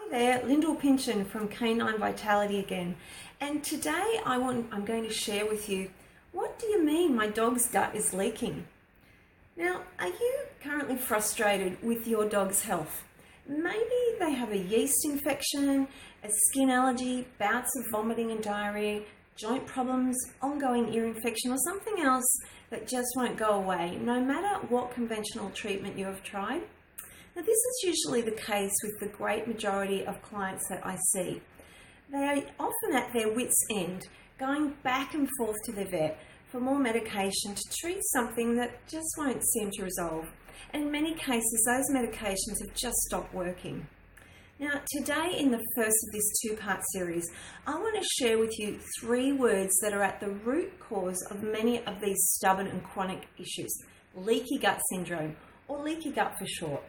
Hi there, Lyndall Pynchon from Canine Vitality again, and today I'm going to share with you, what do you mean my dog's gut is leaking? Now, are you currently frustrated with your dog's health? Maybe they have a yeast infection, a skin allergy, bouts of vomiting and diarrhea, joint problems, ongoing ear infection, or something else that just won't go away, no matter what conventional treatment you have tried. Now, this is usually the case with the great majority of clients that I see. They are often at their wits' end, going back and forth to their vet for more medication to treat something that just won't seem to resolve. And in many cases, those medications have just stopped working. Now, today in the first of this two-part series, I want to share with you 3 words that are at the root cause of many of these stubborn and chronic issues: leaky gut syndrome, or leaky gut for short.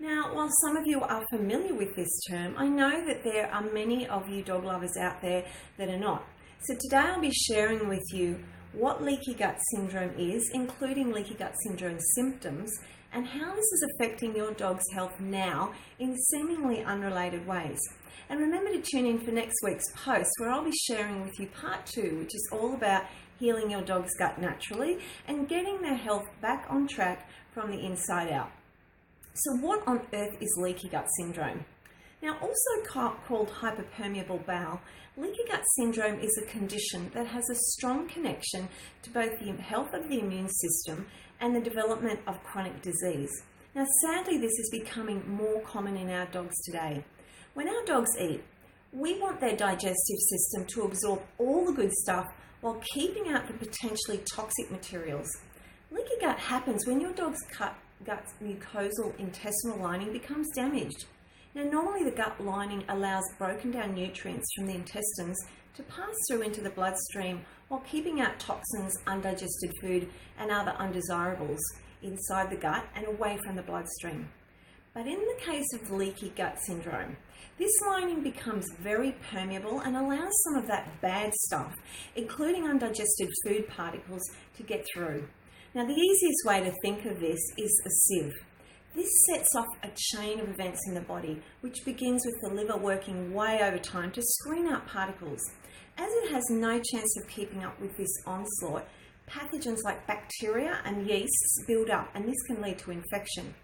Now, while some of you are familiar with this term, I know that there are many of you dog lovers out there that are not. So today I'll be sharing with you what leaky gut syndrome is, including leaky gut syndrome symptoms, and how this is affecting your dog's health now in seemingly unrelated ways. And remember to tune in for next week's post, where I'll be sharing with you part 2, which is all about healing your dog's gut naturally and getting their health back on track from the inside out. So what on earth is leaky gut syndrome? Now, also called hyperpermeable bowel, leaky gut syndrome is a condition that has a strong connection to both the health of the immune system and the development of chronic disease. Now, sadly, this is becoming more common in our dogs today. When our dogs eat, we want their digestive system to absorb all the good stuff while keeping out the potentially toxic materials. Leaky gut happens when your dog's gut's mucosal intestinal lining becomes damaged. Now, normally the gut lining allows broken down nutrients from the intestines to pass through into the bloodstream while keeping out toxins, undigested food, and other undesirables inside the gut and away from the bloodstream. But in the case of leaky gut syndrome, this lining becomes very permeable and allows some of that bad stuff, including undigested food particles, to get through. Now, the easiest way to think of this is a sieve. This sets off a chain of events in the body, which begins with the liver working way over time to screen out particles. As it has no chance of keeping up with this onslaught, pathogens like bacteria and yeasts build up, and this can lead to infection.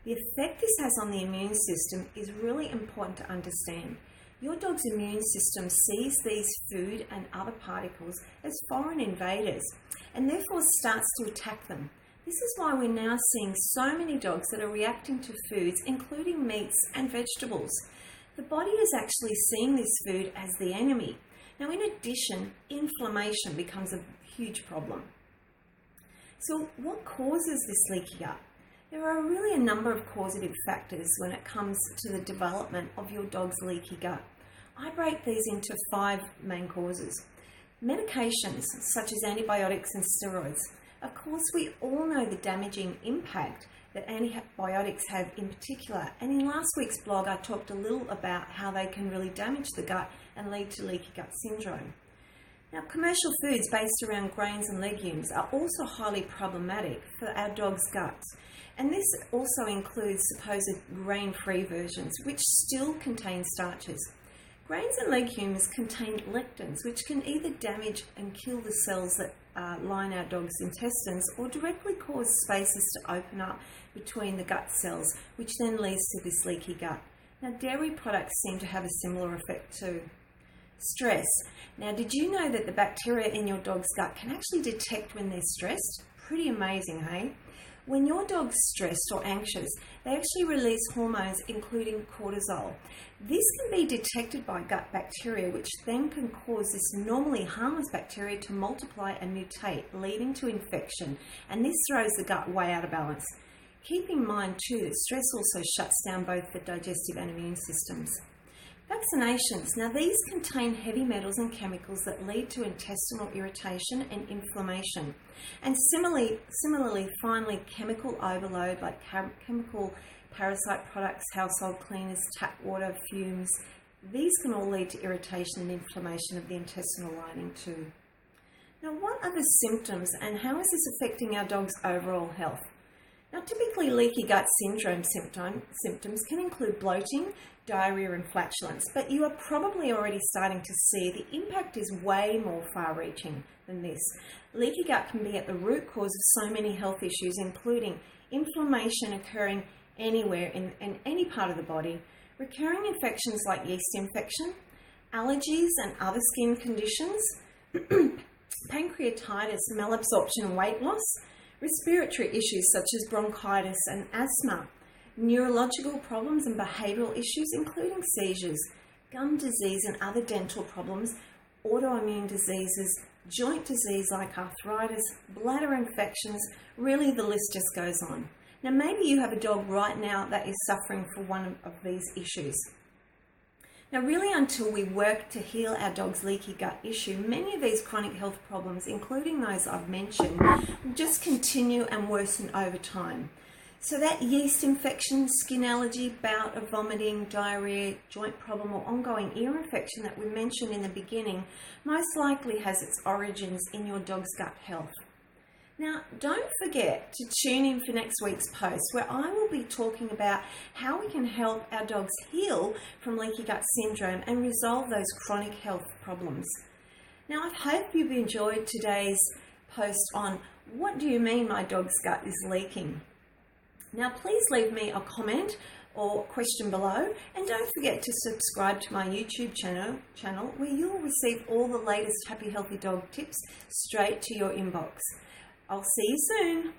The effect this has on the immune system is really important to understand. Your dog's immune system sees these food and other particles as foreign invaders and therefore starts to attack them. This is why we're now seeing so many dogs that are reacting to foods, including meats and vegetables. The body is actually seeing this food as the enemy. Now, in addition, inflammation becomes a huge problem. So what causes this leaky gut? There are really a number of causative factors when it comes to the development of your dog's leaky gut. I break these into 5 main causes. Medications such as antibiotics and steroids. Of course, we all know the damaging impact that antibiotics have in particular, and in last week's blog I talked a little about how they can really damage the gut and lead to leaky gut syndrome. Now, commercial foods based around grains and legumes are also highly problematic for our dog's guts, and this also includes supposed grain-free versions, which still contain starches. Grains and legumes contain lectins, which can either damage and kill the cells that line our dog's intestines, or directly cause spaces to open up between the gut cells, which then leads to this leaky gut. Now, dairy products seem to have a similar effect too. Stress. Now, did you know that the bacteria in your dog's gut can actually detect when they're stressed? Pretty amazing, hey? When your dog's stressed or anxious, they actually release hormones including cortisol. This can be detected by gut bacteria, which then can cause this normally harmless bacteria to multiply and mutate, leading to infection, and this throws the gut way out of balance. Keep in mind too that stress also shuts down both the digestive and immune systems. Vaccinations. Now, these contain heavy metals and chemicals that lead to intestinal irritation and inflammation. And similarly, finally, chemical overload like chemical parasite products, household cleaners, tap water, fumes. These can all lead to irritation and inflammation of the intestinal lining too. Now, what are the symptoms and how is this affecting our dog's overall health? Now, typically leaky gut syndrome symptoms can include bloating, diarrhea and flatulence, but you are probably already starting to see the impact is way more far-reaching than this. Leaky gut can be at the root cause of so many health issues, including inflammation occurring anywhere in any part of the body, recurring infections like yeast infection, allergies and other skin conditions, pancreatitis, malabsorption and weight loss, respiratory issues such as bronchitis and asthma, neurological problems and behavioural issues including seizures, gum disease and other dental problems, autoimmune diseases, joint disease like arthritis, bladder infections, really the list just goes on. Now maybe you have a dog right now that is suffering from one of these issues. Now really until we work to heal our dog's leaky gut issue, many of these chronic health problems, including those I've mentioned, will just continue and worsen over time. So that yeast infection, skin allergy, bout of vomiting, diarrhea, joint problem or ongoing ear infection that we mentioned in the beginning most likely has its origins in your dog's gut health. Now, don't forget to tune in for next week's post where I will be talking about how we can help our dogs heal from leaky gut syndrome and resolve those chronic health problems. Now, I hope you've enjoyed today's post on what do you mean my dog's gut is leaking. Now, please leave me a comment or question below, and don't forget to subscribe to my YouTube channel where you'll receive all the latest happy healthy dog tips straight to your inbox. I'll see you soon.